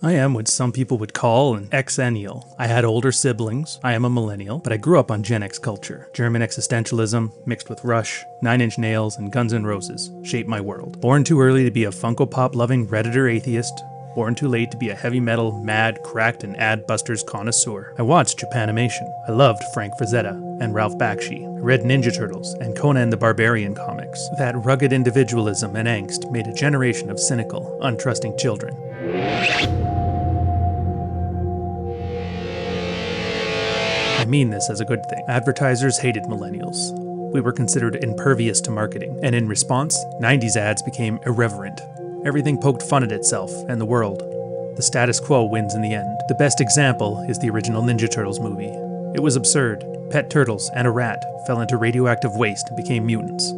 I am what some people would call an Xennial. I had older siblings, I am a millennial, but I grew up on Gen X culture. German existentialism, mixed with Rush, Nine Inch Nails, and Guns N' Roses, shaped my world. Born too early to be a Funko Pop-loving Redditor atheist, born too late to be a heavy metal, mad, cracked, and ad-busters connoisseur. I watched Japanimation. I loved Frank Frazetta and Ralph Bakshi. I read Ninja Turtles and Conan the Barbarian comics. That rugged individualism and angst made a generation of cynical, untrusting children. I mean this as a good thing. Advertisers hated millennials. We were considered impervious to marketing, and in response, 90s ads became irreverent. Everything poked fun at itself and the world. The status quo wins in the end. The best example is the original Ninja Turtles movie. It was absurd. Pet turtles and a rat fell into radioactive waste and became mutants.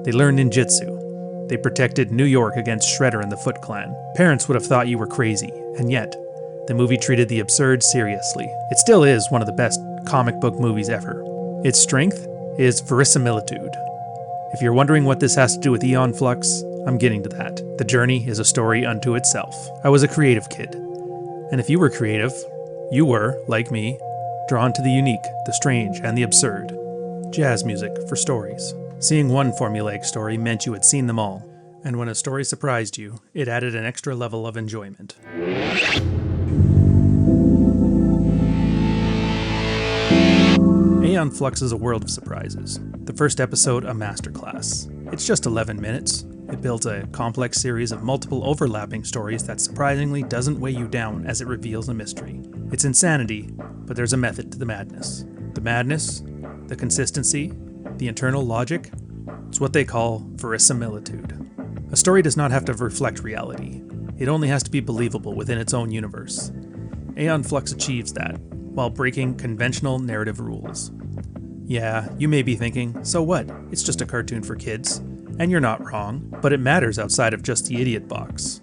They learned ninjutsu. They protected New York against Shredder and the Foot Clan. Parents would have thought you were crazy, and yet, the movie treated the absurd seriously. It still is one of the best comic book movies ever. Its strength is verisimilitude. If you're wondering what this has to do with Aeon Flux, I'm getting to that. The journey is a story unto itself. I was a creative kid. And if you were creative, you were, like me, drawn to the unique, the strange, and the absurd. Jazz music for stories. Seeing one formulaic story meant you had seen them all. And when a story surprised you, it added an extra level of enjoyment. Aeon Flux is a world of surprises. The first episode, a masterclass. It's just 11 minutes. It builds a complex series of multiple overlapping stories that surprisingly doesn't weigh you down as it reveals a mystery. It's insanity, but there's a method to the madness. The madness, the consistency, the internal logic, it's what they call verisimilitude. A story does not have to reflect reality. It only has to be believable within its own universe. Aeon Flux achieves that, while breaking conventional narrative rules. Yeah, you may be thinking, so what? It's just a cartoon for kids. And you're not wrong, but it matters outside of just the idiot box.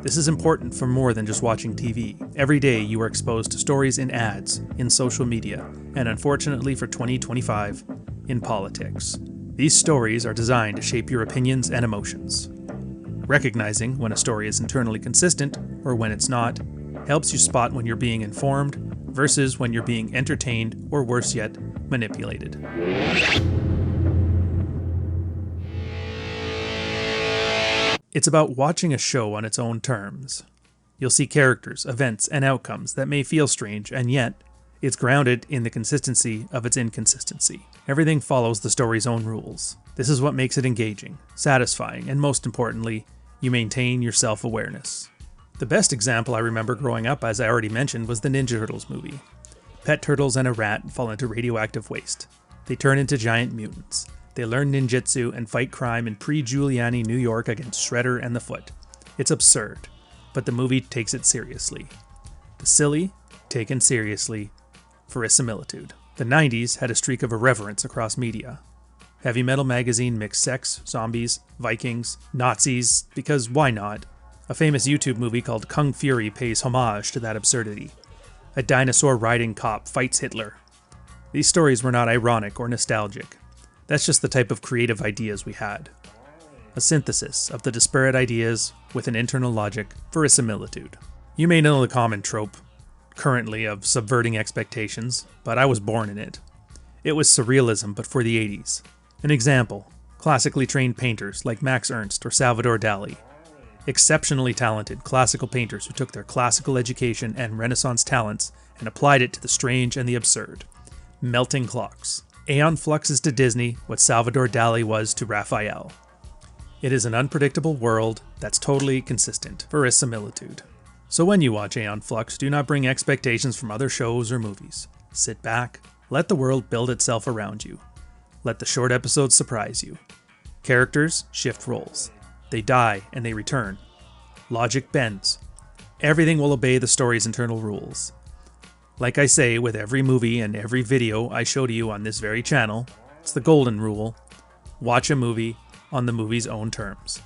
This is important for more than just watching TV. Every day you are exposed to stories in ads, in social media, and unfortunately for 2025, in politics. These stories are designed to shape your opinions and emotions. Recognizing when a story is internally consistent, or when it's not, helps you spot when you're being informed versus when you're being entertained, or worse yet, manipulated. It's about watching a show on its own terms. You'll see characters, events, and outcomes that may feel strange, and yet, it's grounded in the consistency of its inconsistency. Everything follows the story's own rules. This is what makes it engaging, satisfying, and most importantly, you maintain your self-awareness. The best example I remember growing up, as I already mentioned, was the Ninja Turtles movie. Pet turtles and a rat fall into radioactive waste. They turn into giant mutants. They learn ninjutsu and fight crime in pre-Giuliani New York against Shredder and the Foot. It's absurd, but the movie takes it seriously. The silly, taken seriously, verisimilitude. The 90s had a streak of irreverence across media. Heavy Metal magazine mixed sex, zombies, Vikings, Nazis, because why not? A famous YouTube movie called Kung Fury pays homage to that absurdity. A dinosaur-riding cop fights Hitler. These stories were not ironic or nostalgic. That's just the type of creative ideas we had. A synthesis of the disparate ideas with an internal logic, verisimilitude. You may know the common trope, currently, of subverting expectations, but I was born in it. It was surrealism, but for the 80s. An example, classically trained painters like Max Ernst or Salvador Dali. Exceptionally talented classical painters who took their classical education and Renaissance talents and applied it to the strange and the absurd. Melting clocks. Aeon Flux is to Disney what Salvador Dali was to Raphael. It is an unpredictable world that's totally consistent. Verisimilitude. So when you watch Aeon Flux, do not bring expectations from other shows or movies. Sit back, let the world build itself around you. Let the short episodes surprise you. Characters shift roles. They die and they return. Logic bends. Everything will obey the story's internal rules. Like I say with every movie and every video I show to you on this very channel, it's the golden rule. Watch a movie on the movie's own terms.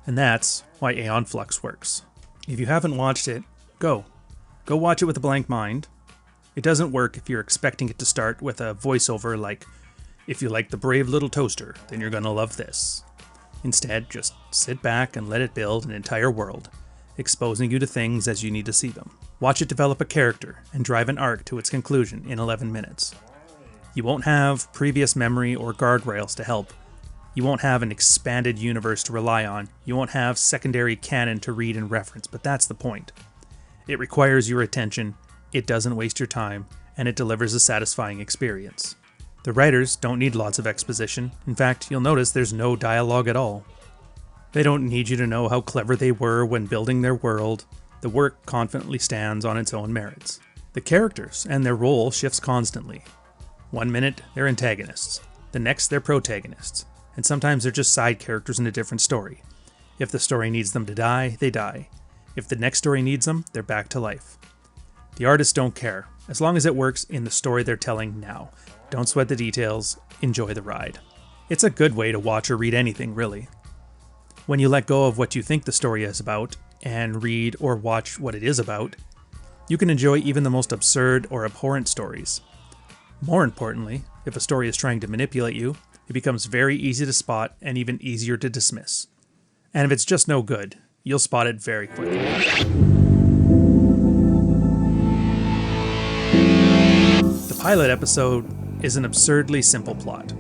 And that's why Aeon Flux works. If you haven't watched it, go. Go watch it with a blank mind. It doesn't work if you're expecting it to start with a voiceover like, if you like the brave little toaster, then you're gonna love this. Instead, just sit back and let it build an entire world. exposing you to things as you need to see them. Watch it develop a character and drive an arc to its conclusion in 11 minutes. You won't have previous memory or guardrails to help. You won't have an expanded universe to rely on. You won't have secondary canon to read and reference, but that's the point. It requires your attention, it doesn't waste your time, and it delivers a satisfying experience. The writers don't need lots of exposition. In fact, you'll notice there's no dialogue at all. They don't need you to know how clever they were when building their world. The work confidently stands on its own merits. The characters and their role shifts constantly. One minute, they're antagonists. The next, they're protagonists. And sometimes they're just side characters in a different story. If the story needs them to die, they die. If the next story needs them, they're back to life. The artists don't care, as long as it works in the story they're telling now. Don't sweat the details, enjoy the ride. It's a good way to watch or read anything, really. When you let go of what you think the story is about, and read or watch what it is about, you can enjoy even the most absurd or abhorrent stories. More importantly, if a story is trying to manipulate you, it becomes very easy to spot and even easier to dismiss. And if it's just no good, you'll spot it very quickly. The pilot episode is an absurdly simple plot.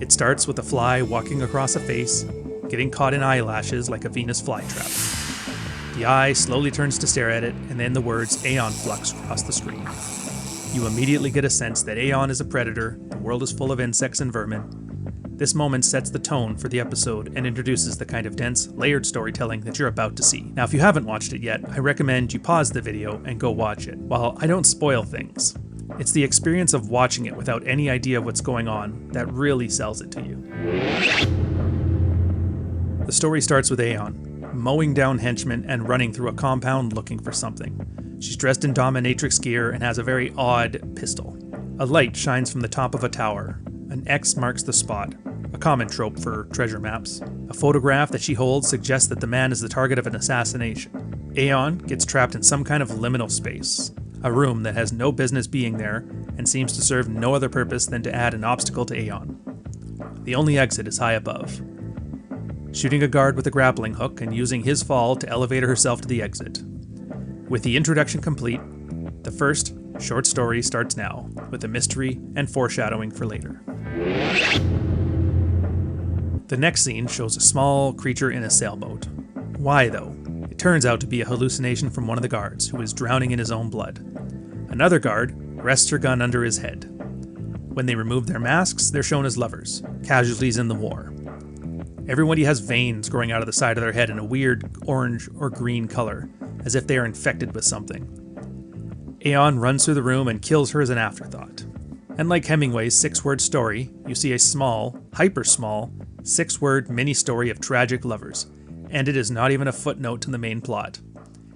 It starts with a fly walking across a face, getting caught in eyelashes like a Venus flytrap. The eye slowly turns to stare at it, and then the words Aeon Flux cross the screen. You immediately get a sense that Aeon is a predator, the world is full of insects and vermin. This moment sets the tone for the episode and introduces the kind of dense, layered storytelling that you're about to see. Now, if you haven't watched it yet, I recommend you pause the video and go watch it. While I don't spoil things, it's the experience of watching it without any idea of what's going on that really sells it to you. The story starts with Aeon, mowing down henchmen and running through a compound looking for something. She's dressed in dominatrix gear and has a very odd pistol. A light shines from the top of a tower. An X marks the spot, a common trope for treasure maps. A photograph that she holds suggests that the man is the target of an assassination. Aeon gets trapped in some kind of liminal space, a room that has no business being there and seems to serve no other purpose than to add an obstacle to Aeon. The only exit is high above. Shooting a guard with a grappling hook and using his fall to elevate herself to the exit. With the introduction complete, the first short story starts now, with a mystery and foreshadowing for later. The next scene shows a small creature in a sailboat. Why, though? It turns out to be a hallucination from one of the guards, who is drowning in his own blood. Another guard rests her gun under his head. When they remove their masks, they're shown as lovers, casualties in the war. Everybody has veins growing out of the side of their head in a weird orange or green color, as if they are infected with something. Aeon runs through the room and kills her as an afterthought. And like Hemingway's 6-word story, you see a small, hyper-small, 6-word mini-story of tragic lovers, and it is not even a footnote to the main plot.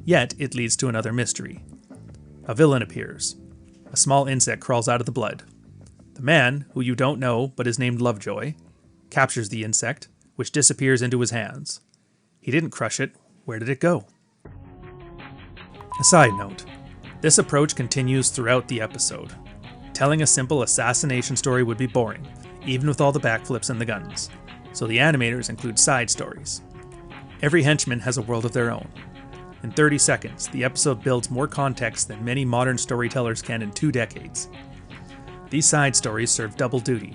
Yet, it leads to another mystery. A villain appears. A small insect crawls out of the blood. The man, who you don't know but is named Lovejoy, captures the insect, which disappears into his hands. He didn't crush it. Where did it go? A side note. This approach continues throughout the episode. Telling a simple assassination story would be boring, even with all the backflips and the guns. So the animators include side stories. Every henchman has a world of their own. In 30 seconds, the episode builds more context than many modern storytellers can in 2 decades. These side stories serve double duty.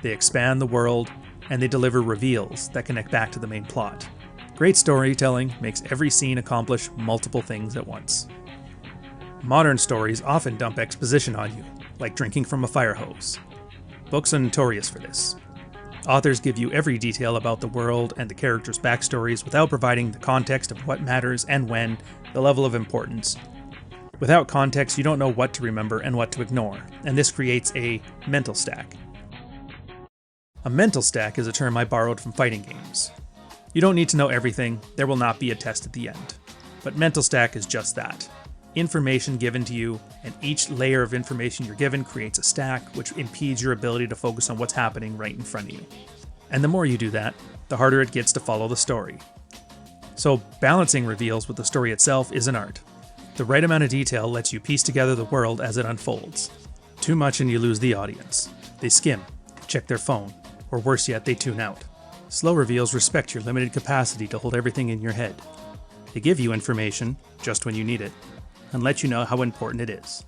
They expand the world, and they deliver reveals that connect back to the main plot. Great storytelling makes every scene accomplish multiple things at once. Modern stories often dump exposition on you, like drinking from a fire hose. Books are notorious for this. Authors give you every detail about the world and the characters' backstories without providing the context of what matters and when, the level of importance. Without context, you don't know what to remember and what to ignore, and this creates a mental stack. A mental stack is a term I borrowed from fighting games. You don't need to know everything, there will not be a test at the end. But mental stack is just that. Information given to you, and each layer of information you're given creates a stack which impedes your ability to focus on what's happening right in front of you. And the more you do that, the harder it gets to follow the story. So balancing reveals with the story itself is an art. The right amount of detail lets you piece together the world as it unfolds. Too much and you lose the audience. They skim, check their phone, or worse yet, they tune out. Slow reveals respect your limited capacity to hold everything in your head. They give you information just when you need it, and let you know how important it is.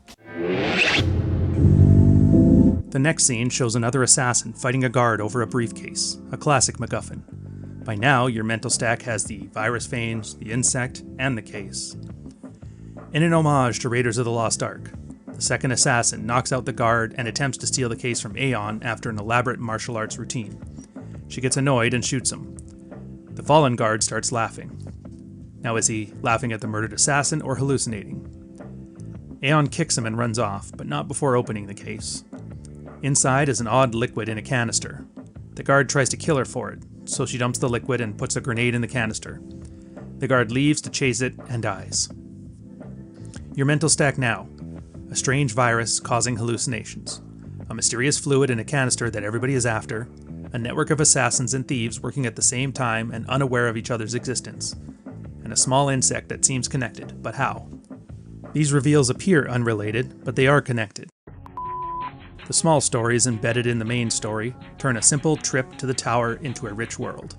The next scene shows another assassin fighting a guard over a briefcase, a classic MacGuffin. By now, your mental stack has the virus veins, the insect, and the case. In an homage to Raiders of the Lost Ark, the second assassin knocks out the guard and attempts to steal the case from Aeon after an elaborate martial arts routine. She gets annoyed and shoots him. The fallen guard starts laughing. Now, is he laughing at the murdered assassin or hallucinating? Aeon kicks him and runs off, but not before opening the case. Inside is an odd liquid in a canister. The guard tries to kill her for it, so she dumps the liquid and puts a grenade in the canister. The guard leaves to chase it and dies. Your mental stack now: a strange virus causing hallucinations, a mysterious fluid in a canister that everybody is after, a network of assassins and thieves working at the same time and unaware of each other's existence, and a small insect that seems connected, but how? These reveals appear unrelated, but they are connected. The small stories embedded in the main story turn a simple trip to the tower into a rich world.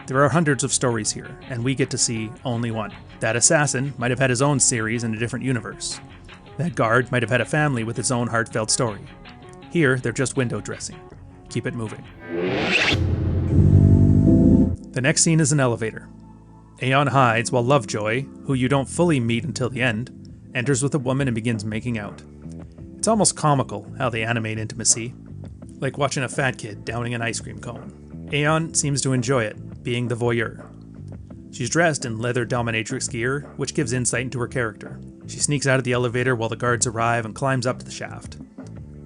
There are hundreds of stories here, and we get to see only one. That assassin might have had his own series in a different universe. That guard might have had a family with its own heartfelt story. Here, they're just window dressing. Keep it moving. The next scene is an elevator. Aeon hides while Lovejoy, who you don't fully meet until the end, enters with a woman and begins making out. It's almost comical how they animate intimacy, like watching a fat kid downing an ice cream cone. Aeon seems to enjoy it, being the voyeur. She's dressed in leather dominatrix gear, which gives insight into her character. She sneaks out of the elevator while the guards arrive and climbs up the shaft.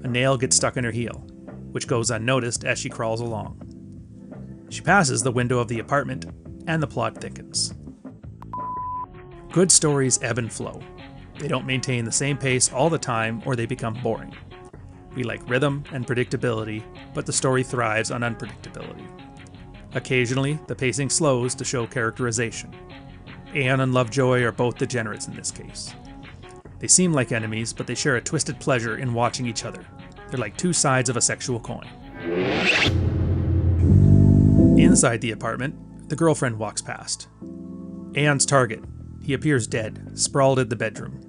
A nail gets stuck in her heel, which goes unnoticed as she crawls along. She passes the window of the apartment, and the plot thickens. Good stories ebb and flow. They don't maintain the same pace all the time or they become boring. We like rhythm and predictability, but the story thrives on unpredictability. Occasionally, the pacing slows to show characterization. Aeon and Lovejoy are both degenerates in this case. They seem like enemies, but they share a twisted pleasure in watching each other. They're like two sides of a sexual coin. Inside the apartment, the girlfriend walks past. Aeon's target. He appears dead, sprawled in the bedroom.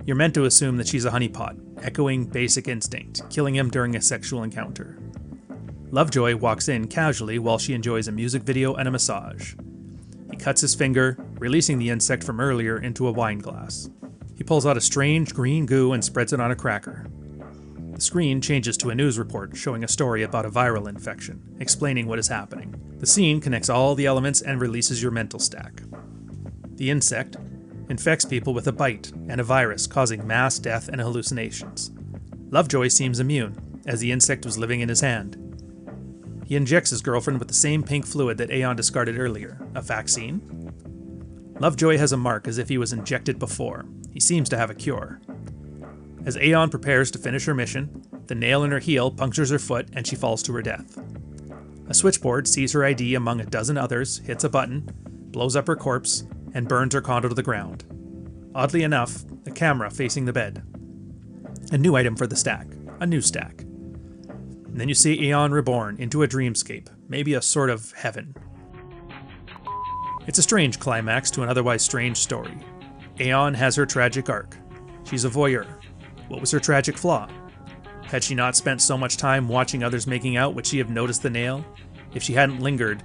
You're meant to assume that she's a honeypot, echoing basic instinct, killing him during a sexual encounter. Lovejoy walks in casually while she enjoys a music video and a massage. He cuts his finger, releasing the insect from earlier into a wine glass. He pulls out a strange green goo and spreads it on a cracker. The screen changes to a news report showing a story about a viral infection, explaining what is happening. The scene connects all the elements and releases your mental stack. The insect infects people with a bite and a virus causing mass death and hallucinations. Lovejoy seems immune, as the insect was living in his hand. He injects his girlfriend with the same pink fluid that Aeon discarded earlier, a vaccine. Lovejoy has a mark as if he was injected before. He seems to have a cure. As Aeon prepares to finish her mission, the nail in her heel punctures her foot and she falls to her death. A switchboard sees her ID among a dozen others, hits a button, blows up her corpse, and burns her condo to the ground. Oddly enough, a camera facing the bed. A new item for the stack. A new stack. And then you see Aeon reborn into a dreamscape, maybe a sort of heaven. It's a strange climax to an otherwise strange story. Aeon has her tragic arc. She's a voyeur. What was her tragic flaw? Had she not spent so much time watching others making out, would she have noticed the nail? If she hadn't lingered,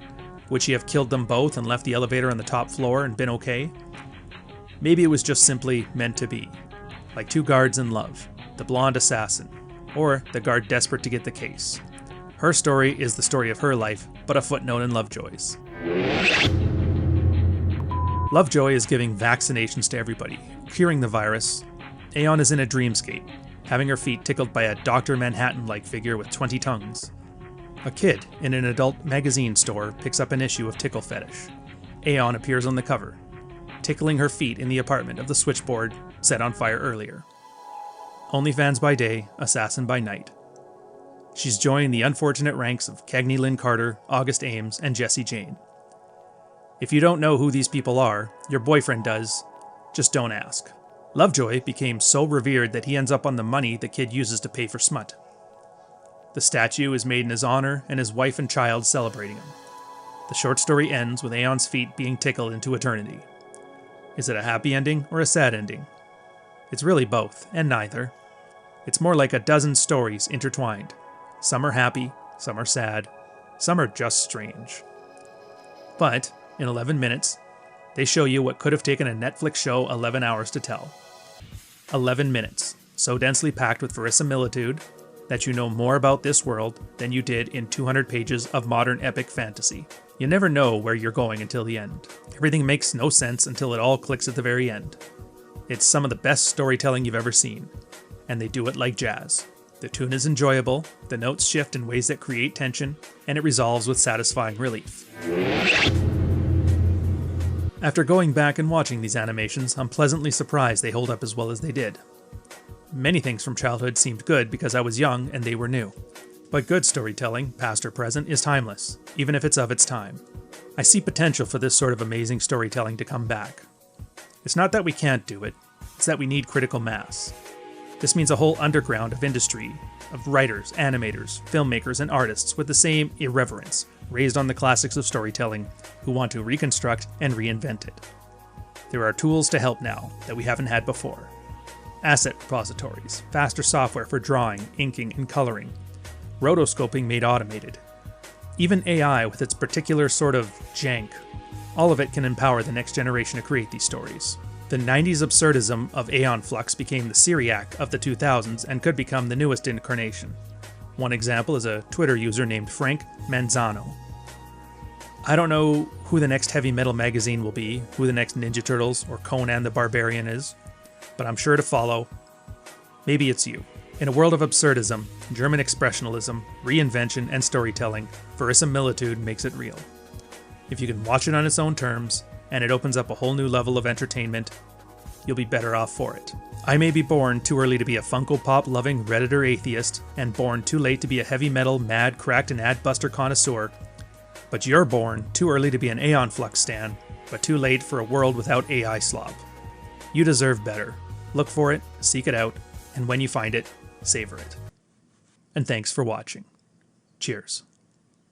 would she have killed them both and left the elevator on the top floor and been okay? Maybe it was just simply meant to be. Like two guards in love, the blonde assassin, or the guard desperate to get the case. Her story is the story of her life, but a footnote in Lovejoy's. Lovejoy is giving vaccinations to everybody, curing the virus. Aeon is in a dreamscape, having her feet tickled by a Dr. Manhattan-like figure with 20 tongues. A kid in an adult magazine store picks up an issue of Tickle Fetish. Aeon appears on the cover, tickling her feet in the apartment of the switchboard set on fire earlier. OnlyFans by day, assassin by night. She's joined the unfortunate ranks of Cagney Lynn Carter, August Ames, and Jessie Jane. If you don't know who these people are, your boyfriend does. Just don't ask. Lovejoy became so revered that he ends up on the money the kid uses to pay for smut. The statue is made in his honor and his wife and child celebrating him. The short story ends with Aeon's feet being tickled into eternity. Is it a happy ending or a sad ending? It's really both, and neither. It's more like a dozen stories intertwined. Some are happy, some are sad, some are just strange. But, in 11 minutes, they show you what could have taken a Netflix show 11 hours to tell. 11 minutes, so densely packed with verisimilitude that you know more about this world than you did in 200 pages of modern epic fantasy. You never know where you're going until the end. Everything makes no sense until it all clicks at the very end. It's some of the best storytelling you've ever seen, and they do it like jazz. The tune is enjoyable, the notes shift in ways that create tension, and it resolves with satisfying relief. After going back and watching these animations, I'm pleasantly surprised they hold up as well as they did. Many things from childhood seemed good because I was young and they were new. But good storytelling, past or present, is timeless, even if it's of its time. I see potential for this sort of amazing storytelling to come back. It's not that we can't do it, it's that we need critical mass. This means a whole underground of industry, of writers, animators, filmmakers, and artists with the same irreverence, raised on the classics of storytelling, who want to reconstruct and reinvent it. There are tools to help now that we haven't had before. Asset repositories, faster software for drawing, inking, and coloring, rotoscoping made automated. Even AI with its particular sort of jank. All of it can empower the next generation to create these stories. The 90s absurdism of Aeon Flux became the Syriac of the 2000s and could become the newest incarnation. One example is a Twitter user named Frank Manzano. I don't know who the next heavy metal magazine will be, who the next Ninja Turtles or Conan the Barbarian is, but I'm sure to follow. Maybe it's you. In a world of absurdism, German expressionism, reinvention, and storytelling, verisimilitude makes it real. If you can watch it on its own terms, and it opens up a whole new level of entertainment, you'll be better off for it. I may be born too early to be a Funko Pop-loving Redditor atheist, and born too late to be a heavy metal, mad, cracked, and ad-buster connoisseur, but you're born too early to be an Aeon Flux stan, but too late for a world without AI slop. You deserve better. Look for it, seek it out, and when you find it, savor it. And thanks for watching. Cheers.